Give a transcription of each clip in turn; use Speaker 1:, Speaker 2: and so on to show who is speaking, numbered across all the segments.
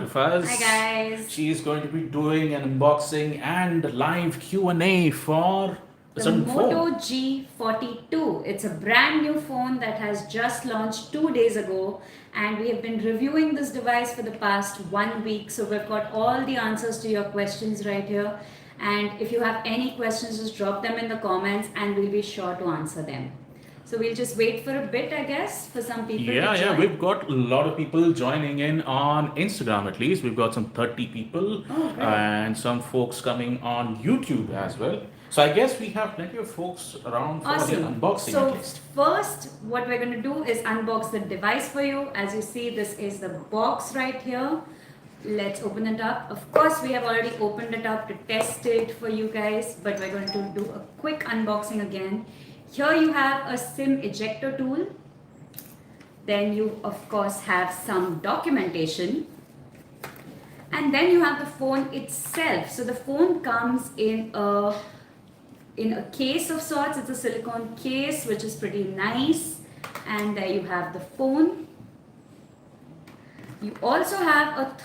Speaker 1: of us.
Speaker 2: Hi guys.
Speaker 1: She is going to be doing an unboxing and live Q&A for a
Speaker 2: The
Speaker 1: certain
Speaker 2: Moto
Speaker 1: phone.
Speaker 2: G42. It's a brand new phone that has just launched 2 days ago, and we have been reviewing this device for the past 1 week. So we've got all the answers to your questions right here. And if you have any questions, just drop them in the comments and we'll be sure to answer them. So we'll just wait for a bit, I guess, for some people to
Speaker 1: Yeah,
Speaker 2: join.
Speaker 1: we've got a lot of people joining in on Instagram at least. We've got some 30 people
Speaker 2: Oh, great.
Speaker 1: and some folks coming on YouTube as well. So I guess we have plenty of folks around for the
Speaker 2: Awesome.
Speaker 1: unboxing at
Speaker 2: So
Speaker 1: least.
Speaker 2: first, what we're going to do is unbox the device for you. As you see, this is the box right here. Let's open it up. Of course, we have already opened it up to test it for you guys, but we're going to do a quick unboxing again. Here you have a SIM ejector tool. Then you, of course, have some documentation. And then you have the phone itself. So the phone comes in a case of sorts. It's a silicone case, which is pretty nice. And there you have the phone. You also have a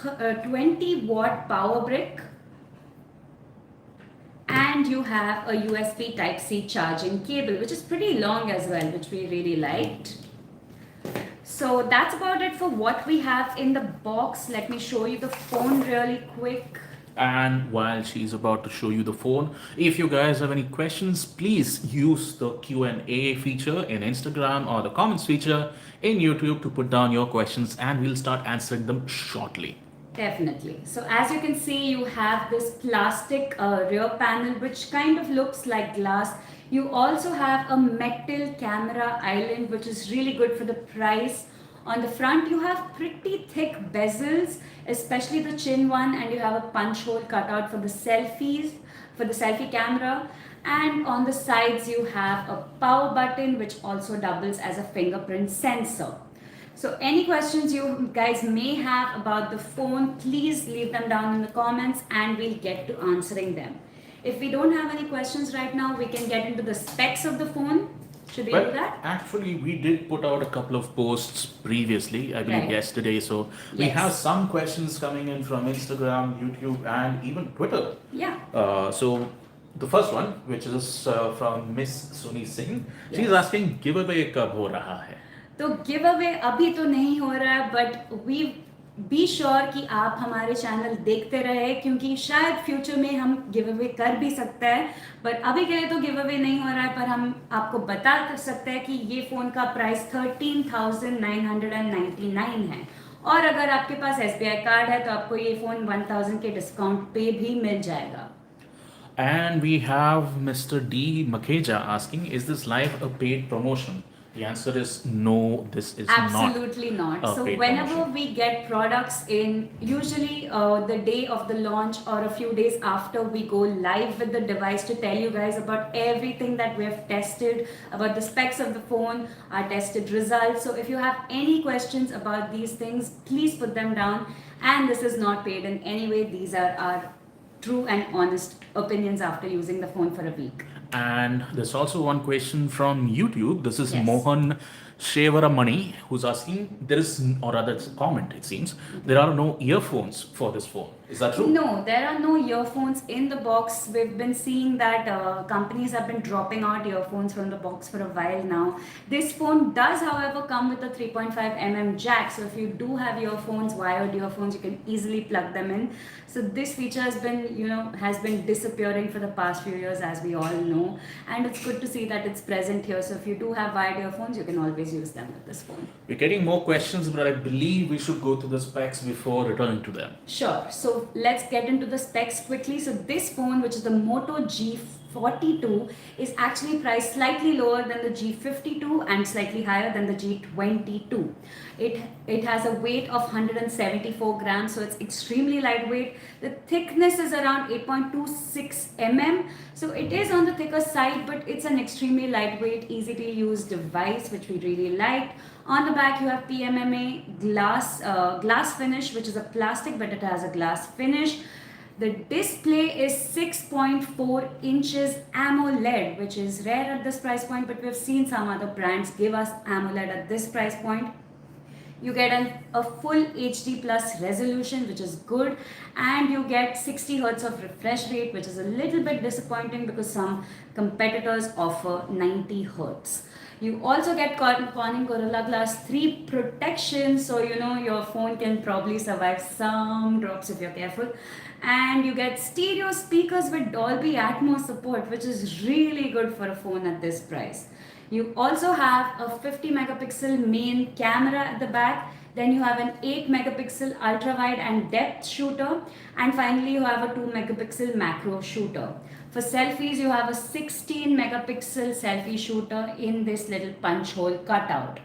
Speaker 2: 20-watt power brick. And you have a USB Type-C charging cable, which is pretty long as well, which we really liked. So that's about it for what we have in the box. Let me show you the phone really quick.
Speaker 1: And while she's about to show you the phone, if you guys have any questions, please use the Q&A feature in Instagram or the comments feature in YouTube to put down your questions and we'll start answering them shortly.
Speaker 2: Definitely. So as you can see, you have this plastic rear panel which kind of looks like glass. You also have a metal camera island, which is really good for the price. On the front, you have pretty thick bezels, especially the chin one, and you have a punch hole cut out for the selfies, for the selfie camera. And on the sides, you have a power button, which also doubles as a fingerprint sensor. So any questions you guys may have about the phone, please leave them down in the comments and we'll get to answering them. If we don't have any questions right now, we can get into the specs of the phone. Should we do that?
Speaker 1: Actually, we did put out a couple of posts previously, I believe
Speaker 2: Right.
Speaker 1: yesterday. So we
Speaker 2: Yes.
Speaker 1: have some questions coming in from Instagram, YouTube, and even Twitter.
Speaker 2: Yeah.
Speaker 1: So the first one, which is from Miss Suni Singh, she's
Speaker 2: Yes.
Speaker 1: asking giveaway kab ho raha hai?
Speaker 2: तो give away अभी तो नहीं हो रहा है, but we be sure कि आप हमारे चैनल देखते रहे, क्योंकि शायद फ्यूचर में हम गिव अवे कर भी सकते हैं, पर अभी के लिए तो गिव अवे नहीं हो रहा है। पर हम आपको बता सकते हैं कि ये फ़ोन का प्राइस 13,999 है, और अगर आपके पास SBI कार्ड है तो आपको ये फ़ोन 1000 के डिस्काउंट पे भी मिल जाएगा।
Speaker 1: And we have Mr. D. Makeja asking, is this live a paid promotion? The answer is no, this is
Speaker 2: Absolutely not.
Speaker 1: not a
Speaker 2: So
Speaker 1: paid
Speaker 2: whenever
Speaker 1: promotion.
Speaker 2: we get products in, usually the day of the launch or a few days after, we go live with the device to tell you guys about everything that we have tested, about the specs of the phone, our tested results. So if you have any questions about these things, please put them down. And this is not paid in any way. These are our true and honest opinions after using the phone for a week.
Speaker 1: And there's also one question from YouTube. This is
Speaker 2: Yes.
Speaker 1: Mohan Shevaramani who's asking, there is, or rather it's a comment it seems, there are no earphones for this phone. Is that true?
Speaker 2: No, there are no earphones in the box. We've been seeing that companies have been dropping out earphones from the box for a while now. This phone does, however, come with a 3.5mm jack. So if you do have earphones, wired earphones, you can easily plug them in. So this feature has been disappearing for the past few years, as we all know. And it's good to see that it's present here. So if you do have wired earphones, you can always use them with this phone.
Speaker 1: We're getting more questions, but I believe we should go to the specs before returning to them.
Speaker 2: Sure. So let's get into the specs quickly. So this phone, which is the Moto G42, is actually priced slightly lower than the G52 and slightly higher than the G22. It has a weight of 174 grams, so it's extremely lightweight. The thickness is around 8.26 mm, so it is on the thicker side, but it's an extremely lightweight, easy to use device, which we really liked. On the back, you have PMMA glass finish, which is a plastic, but it has a glass finish. The display is 6.4 inches AMOLED, which is rare at this price point, but we've seen some other brands give us AMOLED at this price point. You get a full HD plus resolution, which is good, and you get 60 hertz of refresh rate, which is a little bit disappointing because some competitors offer 90 hertz. You also get Corning Gorilla Glass 3 protection, so you know your phone can probably survive some drops if you're careful. And you get stereo speakers with Dolby Atmos support, which is really good for a phone at this price. You also have a 50 megapixel main camera at the back. Then you have an 8 megapixel ultra wide and depth shooter. And finally, you have a 2 megapixel macro shooter. For selfies, you have a 16 megapixel selfie shooter in this little punch hole cutout.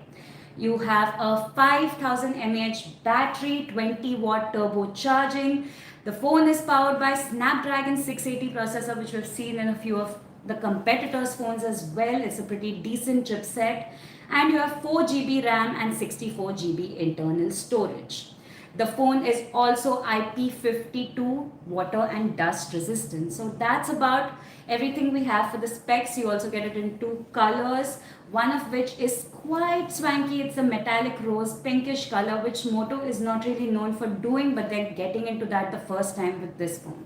Speaker 2: You have a 5000 mAh battery, 20 watt turbo charging. The phone is powered by Snapdragon 680 processor, which we've seen in a few of the competitors' phones as well. It's a pretty decent chipset. And you have 4 GB RAM and 64 GB internal storage. The phone is also IP52 water and dust resistant. So that's about everything we have for the specs. You also get it in two colors, one of which is quite swanky. It's a metallic rose pinkish color, which Moto is not really known for doing, but they're getting into that the first time with this phone.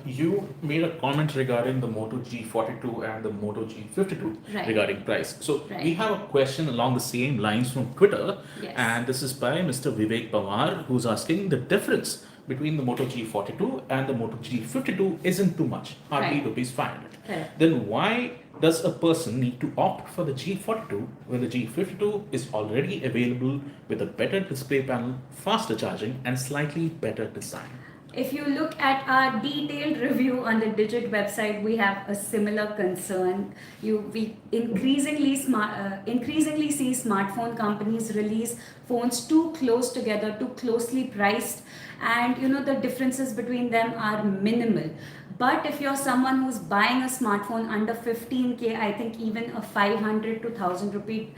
Speaker 1: You made a comment regarding the Moto G42 and the Moto G52
Speaker 2: Right.
Speaker 1: regarding price. So
Speaker 2: Right.
Speaker 1: we have a question along the same lines from Twitter,
Speaker 2: Yes.
Speaker 1: and this is by Mr. Vivek Pawar, who's asking the difference between the Moto G42 and the Moto G52 isn't too much, hardly
Speaker 2: Right.
Speaker 1: rupees 500.
Speaker 2: Correct.
Speaker 1: Then why does a person need to opt for the G42 when the G52 is already available with a better display panel, faster charging, and slightly better design?
Speaker 2: If you look at our detailed review on the Digit website, we have a similar concern. We increasingly see smartphone companies release phones too close together, too closely priced, and you know the differences between them are minimal. But if you're someone who's buying a smartphone under 15K, I think even a 500 to 1000 rupee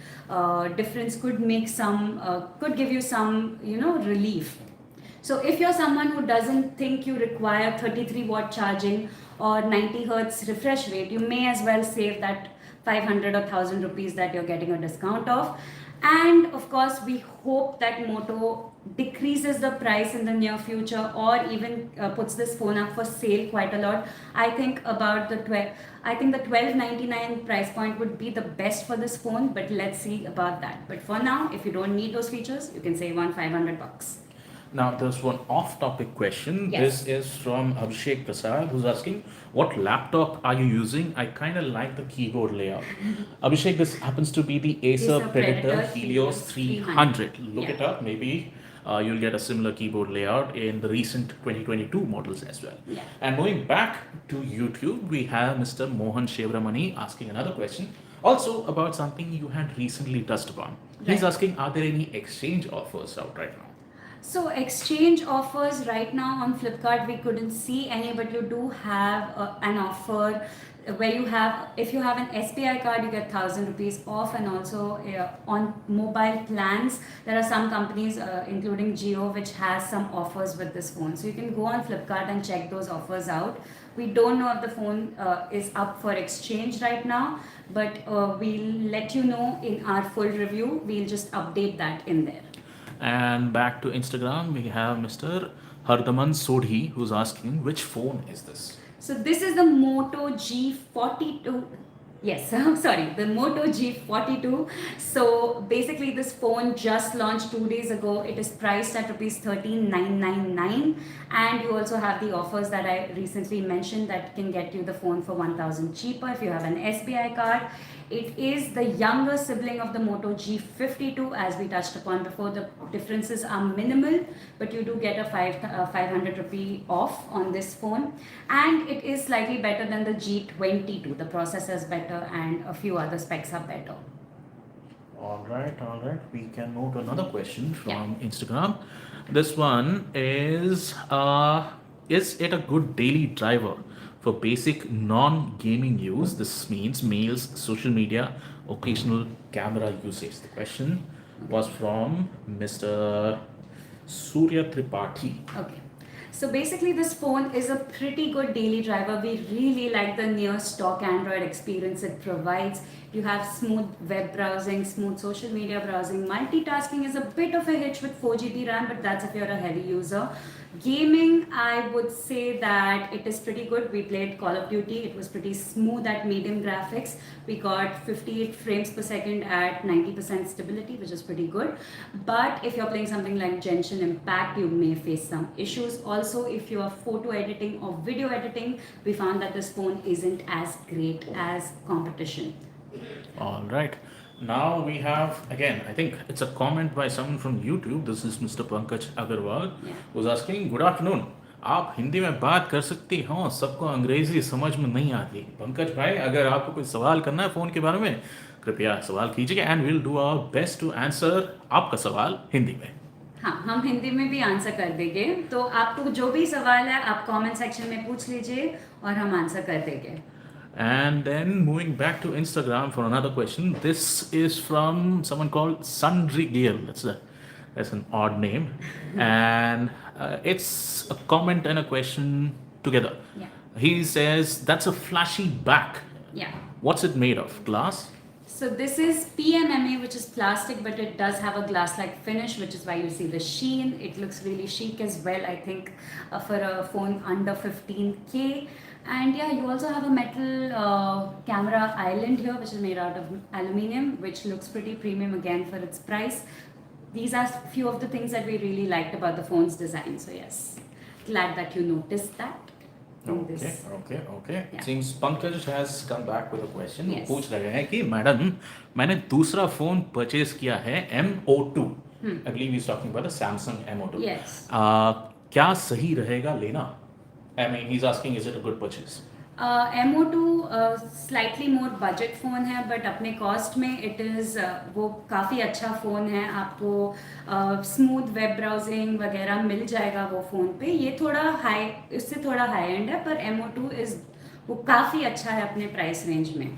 Speaker 2: difference could give you some relief. So if you're someone who doesn't think you require 33 watt charging or 90 hertz refresh rate, you may as well save that 500 or 1000 rupees that you're getting a discount of. And of course, we hope that Moto decreases the price in the near future or even puts this phone up for sale quite a lot. I think the 1299 price point would be the best for this phone, but let's see about that. But for now, if you don't need those features, you can save on 500 bucks.
Speaker 1: Now, there's one off-topic question.
Speaker 2: Yes.
Speaker 1: This is from Abhishek Prasad, who's asking, what laptop are you using? I kind of like the keyboard layout. Abhishek, this happens to be the Acer Predator Helios 300. Look it up. Maybe you'll get a similar keyboard layout in the recent 2022 models as well.
Speaker 2: Yeah.
Speaker 1: And moving back to YouTube, we have Mr. Mohan Shevramani asking another question, also about something you had recently touched upon. He's
Speaker 2: Right.
Speaker 1: asking, are there any exchange offers out right now?
Speaker 2: So exchange offers right now on Flipkart, we couldn't see any, but you do have an offer where if you have an SBI card, you get 1000 rupees off, and also on mobile plans, there are some companies, including Jio, which has some offers with this phone. So you can go on Flipkart and check those offers out. We don't know if the phone is up for exchange right now, but we'll let you know in our full review. We'll just update that in there.
Speaker 1: And back to Instagram, we have Mr. Hardaman Sodhi, who's asking, which phone is this?
Speaker 2: So this is the Moto G42. Yes, sorry, the Moto G42. So basically this phone just launched 2 days ago. It is priced at rupees 13,999, and you also have the offers that I recently mentioned that can get you the phone for 1000 cheaper if you have an SBI card. It is the younger sibling of the Moto G52, as we touched upon before. The differences are minimal, but you do get a 500 rupee off on this phone, and it is slightly better than the G22. The processor is better and a few other specs are better.
Speaker 1: All right. We can move to another question from Instagram. This one is it a good daily driver for basic non-gaming use? This means mails, social media, occasional camera usage. The question was from Mr. Surya Tripathi.
Speaker 2: Okay. So basically this phone is a pretty good daily driver. We really like the near stock Android experience it provides. You have smooth web browsing, smooth social media browsing. Multitasking is a bit of a hitch with 4 GB RAM, but that's if you're a heavy user. Gaming, I would say that it is pretty good. We played Call of Duty. It was pretty smooth at medium graphics. We got 58 frames per second at 90% stability, which is pretty good. But if you're playing something like Genshin Impact, you may face some issues. Also, if you are photo editing or video editing, we found that this phone isn't as great as competition.
Speaker 1: All right. Now we have again. I think it's a comment by someone from YouTube. This is Mr. Pankaj Agarwal,
Speaker 2: Yeah.
Speaker 1: who's asking, "Good afternoon. आप हिंदी में बात कर सकती हो, सबको अंग्रेजी समझ में नहीं आती। पंकज भाई, अगर आपको कोई सवाल करना है फ़ोन के बारे में, कृपया सवाल कीजिए and will do our best to answer आपका सवाल हिंदी में."
Speaker 2: हाँ, हम हिंदी में भी आंसर कर देंगे। तो आपको जो भी सवाल है आप कमेंट सेक्शन में पूछ लीजिए और हम आंसर कर देंगे।
Speaker 1: And then moving back to Instagram for another question. This is from someone called Sundry Gill. That's an odd name, and it's a comment and a question together.
Speaker 2: Yeah.
Speaker 1: He says that's a flashy back.
Speaker 2: Yeah.
Speaker 1: What's it made of? Glass?
Speaker 2: So this is PMMA, which is plastic, but it does have a glass-like finish, which is why you see the sheen. It looks really chic as well, I think, for a phone under 15K. And yeah, you also have a metal camera island here, which is made out of aluminium, which looks pretty premium again for its price. These are few of the things that we really liked about the phone's design. So yes, glad that you noticed that.
Speaker 1: Okay.
Speaker 2: Yeah.
Speaker 1: It seems Pankaj has come back with a question.
Speaker 2: Yes.
Speaker 1: पूछ रहे हैं कि madam, मैंने दूसरा phone purchase किया है M02. I believe he's talking about the Samsung M02.
Speaker 2: Yes.
Speaker 1: क्या सही रहेगा लेना? I mean, he's asking, is it a good purchase?
Speaker 2: M02 slightly more budget phone है, बट अपने कॉस्ट में इट इज़ वो काफ़ी अच्छा फ़ोन है। आपको स्मूथ वेब ब्राउजिंग वगैरह मिल जाएगा वो फ़ोन पे। ये थोड़ा हाई, इससे थोड़ा हाई एंड है, पर M02 इज़ वो काफ़ी अच्छा है अपने प्राइस रेंज में।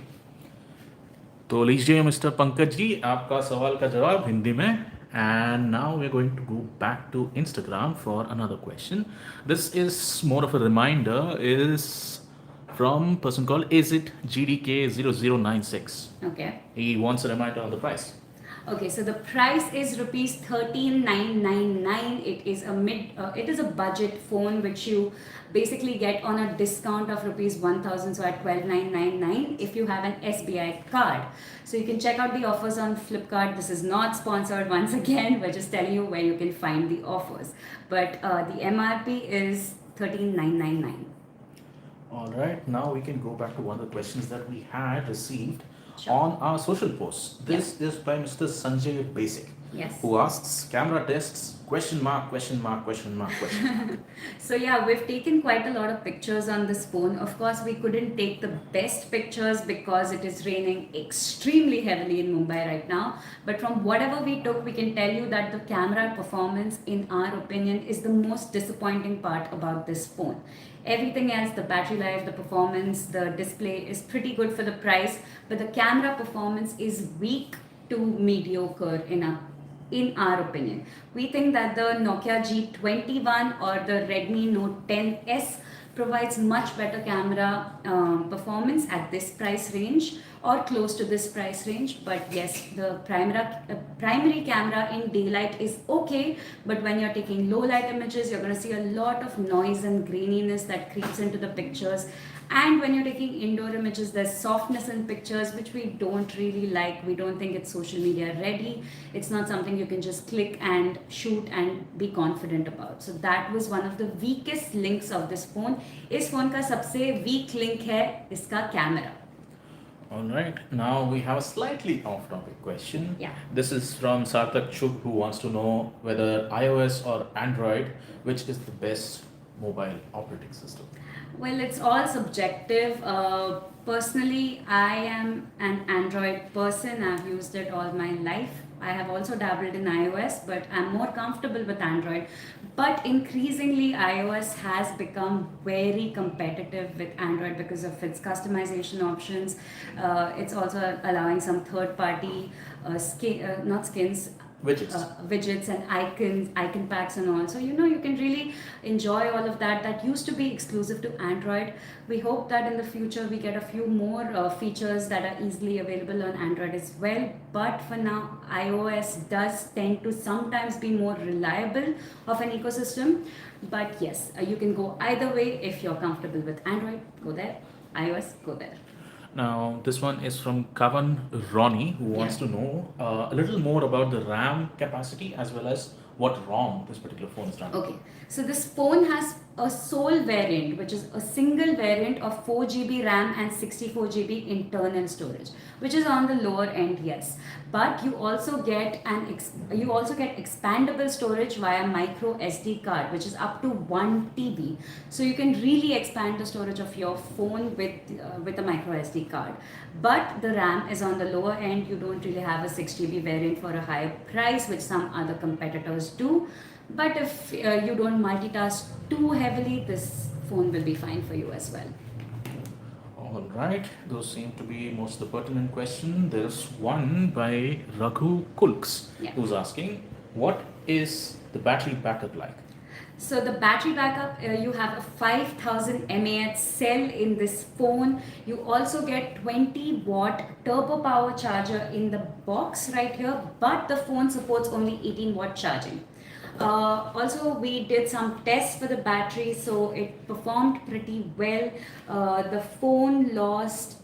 Speaker 1: तो लीजिए मिस्टर पंकज जी, आपका सवाल का जवाब हिंदी में। And now we're going to go back to Instagram for another question. This is more of a reminder, is from a person called Is it GDK0096.
Speaker 2: Okay.
Speaker 1: He wants a reminder on the price.
Speaker 2: Okay, so the price is rupees 13,999. It is a budget phone which you basically get on a discount of rupees 1,000, so at 12,999 if you have an SBI card. So you can check out the offers on Flipkart. This is not sponsored once again. We're just telling you where you can find the offers. But the MRP is 13,999.
Speaker 1: All right, now we can go back to one of the questions that we had received
Speaker 2: Sure.
Speaker 1: on our social posts. This is by Mr. Sanjay Basic,
Speaker 2: Yes.
Speaker 1: who asks, camera tests, question mark, question mark, question mark, question mark.
Speaker 2: So yeah, we've taken quite a lot of pictures on this phone. Of course, we couldn't take the best pictures because it is raining extremely heavily in Mumbai right now. But from whatever we took, we can tell you that the camera performance, in our opinion, is the most disappointing part about this phone. Everything else, the battery life, the performance, the display is pretty good for the price, but the camera performance is weak to mediocre in our opinion. We think that the Nokia G41 or the Redmi Note 10S provides much better camera performance at this price range or close to this price range. But yes, the primary camera in daylight is okay, but when you're taking low light images, you're going to see a lot of noise and graininess that creeps into the pictures. And when you're taking indoor images, there's softness in pictures, which we don't really like. We don't think it's social media ready. It's not something you can just click and shoot and be confident about. So that was one of the weakest links of this phone. इस phone का सबसे weak link है इसका camera.
Speaker 1: All right, now we have a slightly off-topic question.
Speaker 2: Yeah.
Speaker 1: This is from Sarthak Chuk, who wants to know whether iOS or Android, which is the best mobile operating system.
Speaker 2: Well, it's all subjective. Personally, I am an Android person. I've used it all my life. I have also dabbled in iOS, but I'm more comfortable with Android. But increasingly, iOS has become very competitive with Android because of its customization options. It's also allowing some third-party
Speaker 1: Widgets.
Speaker 2: widgets and icons, icon packs and all. So you can really enjoy all of that. That used to be exclusive to Android. We hope that in the future we get a few more features that are easily available on Android as well. But for now, iOS does tend to sometimes be more reliable of an ecosystem. But yes, you can go either way. If you're comfortable with Android, go there. iOS, go there.
Speaker 1: Now, this one is from Kavan Ronnie, who wants to know a little more about the RAM capacity as well as what ROM this particular phone is running.
Speaker 2: Okay, so this phone has a sole variant, which is a single variant of 4 GB RAM and 64 GB internal storage, which is on the lower end, yes. But you also get expandable storage via micro SD card, which is up to 1 TB. So you can really expand the storage of your phone with a micro SD card. But the RAM is on the lower end. You don't really have a 6 GB variant for a higher price, which some other competitors do. But if you don't multitask too heavily, this phone will be fine for you as well.
Speaker 1: All right, those seem to be most of the pertinent question. There's one by Raghu Kulks, who's asking, what is the battery backup like?
Speaker 2: So the battery backup, you have a 5000 mAh cell in this phone. You also get 20-watt turbo power charger in the box right here, but the phone supports only 18-watt charging. Also, we did some tests for the battery, so it performed pretty well. The phone lost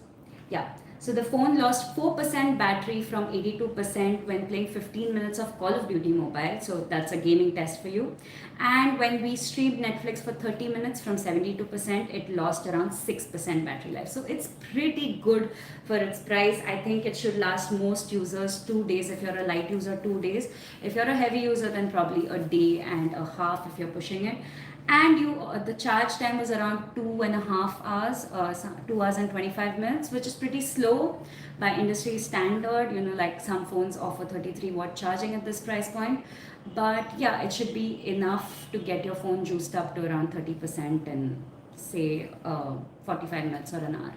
Speaker 2: 4% battery from 82% when playing 15 minutes of Call of Duty Mobile. So that's a gaming test for you. And when we streamed Netflix for 30 minutes from 72%, it lost around 6% battery life. So it's pretty good for its price. I think it should last most users 2 days. If you're a light user, 2 days. If you're a heavy user, then probably a day and a half if you're pushing it. And the charge time was around 2.5 hours, 2 hours and 25 minutes, which is pretty slow by industry standard. Like some phones offer 33-watt charging at this price point. But yeah, it should be enough to get your phone juiced up to around 30% in say 45 minutes or an hour.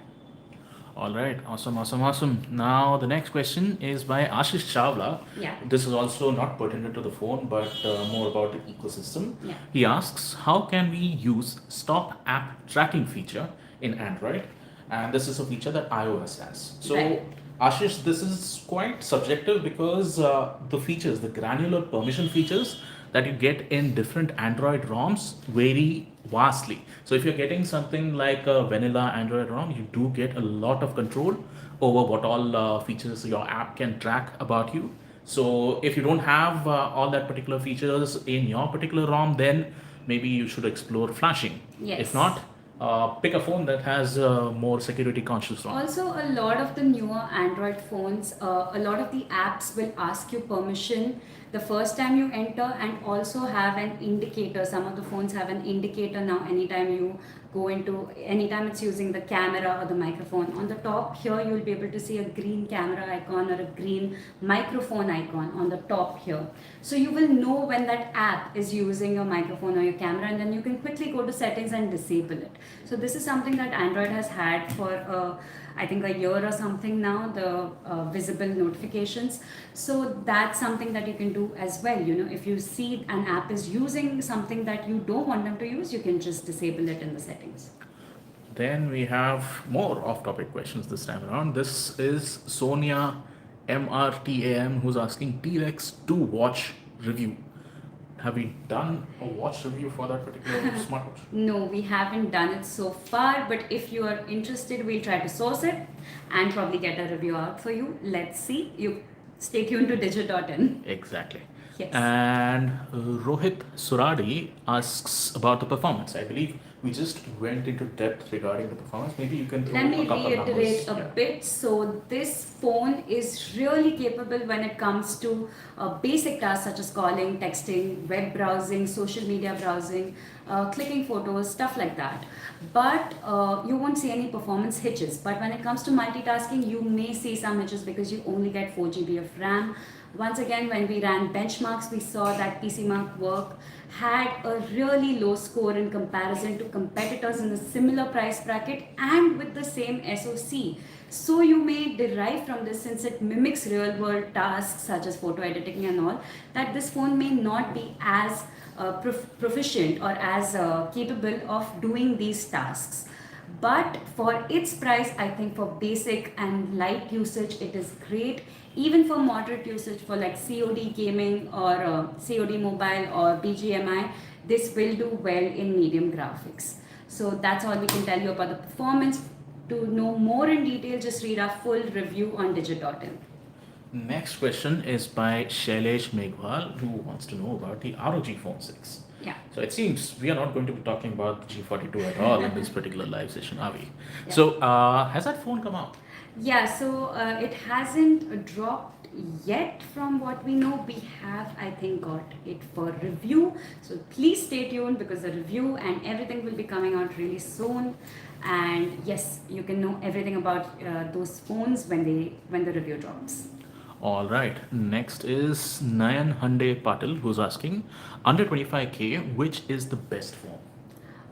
Speaker 1: All right, awesome. Now, the next question is by Ashish Chawla.
Speaker 2: Yeah.
Speaker 1: This is also not pertinent to the phone, but more about the ecosystem.
Speaker 2: Yeah.
Speaker 1: He asks, how can we use stop app tracking feature in Android? And this is a feature that iOS has. So,
Speaker 2: Right.
Speaker 1: Ashish, this is quite subjective because the features, the granular permission features that you get in different Android ROMs vary vastly. So if you're getting something like a vanilla Android ROM, you do get a lot of control over what all features your app can track about you. So if you don't have all that particular features in your particular ROM, then maybe you should explore flashing.
Speaker 2: Yes.
Speaker 1: If not, pick a phone that has more security conscious ROM.
Speaker 2: Also, a lot of the newer Android phones, a lot of the apps will ask you permission the first time you enter, and also have an indicator. Some of the phones have an indicator now anytime it's using the camera or the microphone. On the top here, you'll be able to see a green camera icon or a green microphone icon on the top here. So you will know when that app is using your microphone or your camera, and then you can quickly go to settings and disable it. So this is something that Android has had for I think a year or something now, the visible notifications. So that's something that you can do as well. If you see an app is using something that you don't want them to use, you can just disable it in the settings.
Speaker 1: Then we have more off-topic questions this time around. This is Sonia MRTAM who's asking T-Rex 2 watch review. Have we done a watch review for that particular smartwatch?
Speaker 2: No, we haven't done it so far, but if you are interested, we'll try to source it and probably get a review out for you. Let's see. You stay tuned to digit.in.
Speaker 1: Exactly.
Speaker 2: Yes.
Speaker 1: And Rohit Suradi asks about the performance. I believe we just went into depth regarding the performance. Maybe you can throw
Speaker 2: Let me
Speaker 1: a couple of
Speaker 2: reiterate
Speaker 1: numbers.
Speaker 2: a bit. So this phone is really capable when it comes to basic tasks such as calling, texting, web browsing, social media browsing, clicking photos, stuff like that. But you won't see any performance hitches. But when it comes to multitasking, you may see some hitches because you only get 4 GB of RAM. Once again, when we ran benchmarks, we saw that PC Mark work had a really low score in comparison to competitors in a similar price bracket and with the same SoC. So you may derive from this, since it mimics real world tasks such as photo editing and all, that this phone may not be as proficient or as capable of doing these tasks. But for its price, I think for basic and light usage, it is great. Even for moderate usage, for like COD gaming or COD mobile or BGMI, this will do well in medium graphics. So that's all we can tell you about the performance. To know more in detail, just read our full review on Digit.in.
Speaker 1: Next question is by Shailesh Meghwal, who wants to know about the ROG Phone 6.
Speaker 2: Yeah.
Speaker 1: So it seems we are not going to be talking about the G42 at all in this particular live session, are we?
Speaker 2: Yeah.
Speaker 1: So has that phone come out?
Speaker 2: Yeah, so it hasn't dropped yet from what we know. We have, I think, got it for review. So please stay tuned because the review and everything will be coming out really soon. And yes, you can know everything about those phones when the review drops.
Speaker 1: All right. Next is Nayan Hande Patil, who's asking, under 25K, which is the best phone?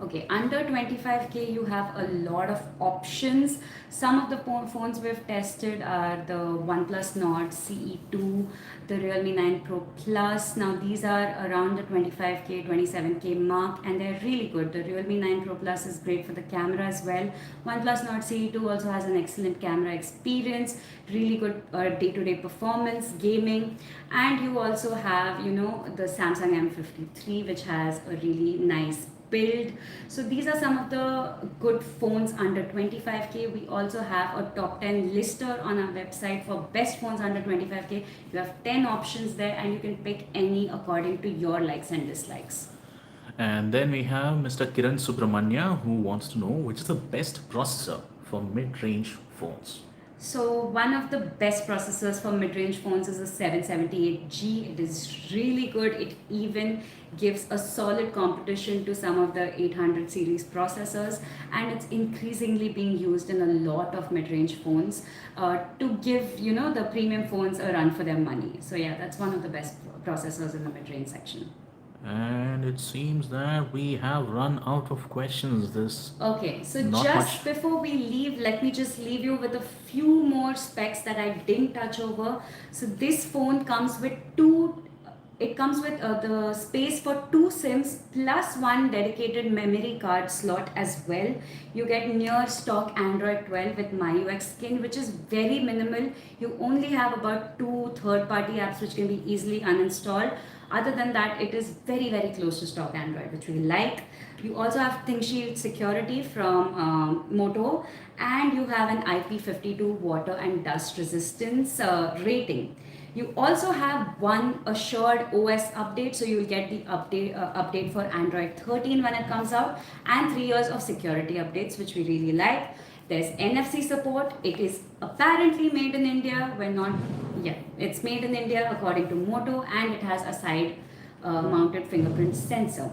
Speaker 2: Okay, under 25K, you have a lot of options. Some of the phones we've tested are the OnePlus Nord CE2, the Realme 9 Pro Plus. Now, these are around the 25K, 27K mark, and they're really good. The Realme 9 Pro Plus is great for the camera as well. OnePlus Nord CE2 also has an excellent camera experience, really good day-to-day performance, gaming, and you also have, the Samsung M53, which has a really nice build. So these are some of the good phones under 25K. We also have a top 10 lister on our website for best phones under 25K. You have 10 options there and you can pick any according to your likes and dislikes.
Speaker 1: And then we have Mr. Kiran Subramanya, who wants to know which is the best processor for mid-range phones.
Speaker 2: So one of the best processors for mid-range phones is a 778G. It is really good. It even gives a solid competition to some of the 800 series processors, and it's increasingly being used in a lot of mid-range phones to give the premium phones a run for their money. So yeah, that's one of the best processors in the mid-range section.
Speaker 1: And it seems that we have run out of questions.
Speaker 2: Okay, so
Speaker 1: Not
Speaker 2: just
Speaker 1: much.
Speaker 2: before we leave, let me just leave you with a few more specs that I didn't touch over. So this phone comes with the space for 2 SIMs plus 1 dedicated memory card slot as well. You get near stock Android 12 with MyUX skin, which is very minimal. You only have about 2 third-party apps which can be easily uninstalled. Other than that, it is very, very close to stock Android, which we like. You also have ThinkShield security from Moto, and you have an IP52 water and dust resistance rating. You also have one assured OS update, so you'll get the update for Android 13 when it comes out, and 3 years of security updates, which we really like. There's NFC support. It is apparently made in India. It's made in India according to Moto, and it has a side mounted fingerprint sensor.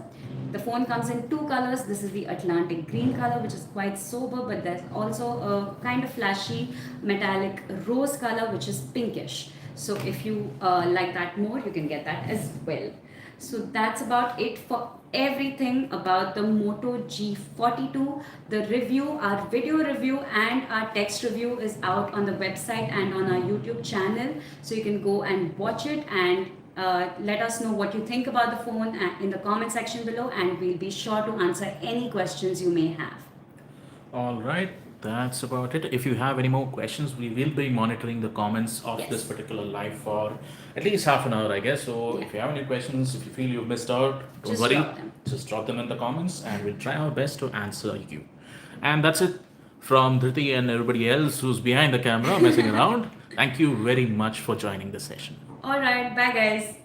Speaker 2: The phone comes in 2 colors. This is the Atlantic green color, which is quite sober, but there's also a kind of flashy metallic rose color, which is pinkish. So if you like that more, you can get that as well. So that's about it for everything about the Moto G42. The review, our video review and our text review is out on the website and on our YouTube channel. So you can go and watch it and let us know what you think about the phone in the comment section below, and we'll be sure to answer any questions you may have.
Speaker 1: All right, that's about it. If you have any more questions, we will be monitoring the comments of
Speaker 2: Yes.
Speaker 1: this particular live for at least half an hour, I guess. So
Speaker 2: Yeah.
Speaker 1: if you have any questions, if you feel you've missed out, don't
Speaker 2: Just
Speaker 1: worry.
Speaker 2: drop them.
Speaker 1: Just drop them in the comments and we'll try our best to answer you. And that's it from Dhriti and everybody else who's behind the camera messing around. Thank you very much for joining the session.
Speaker 2: All right, bye guys.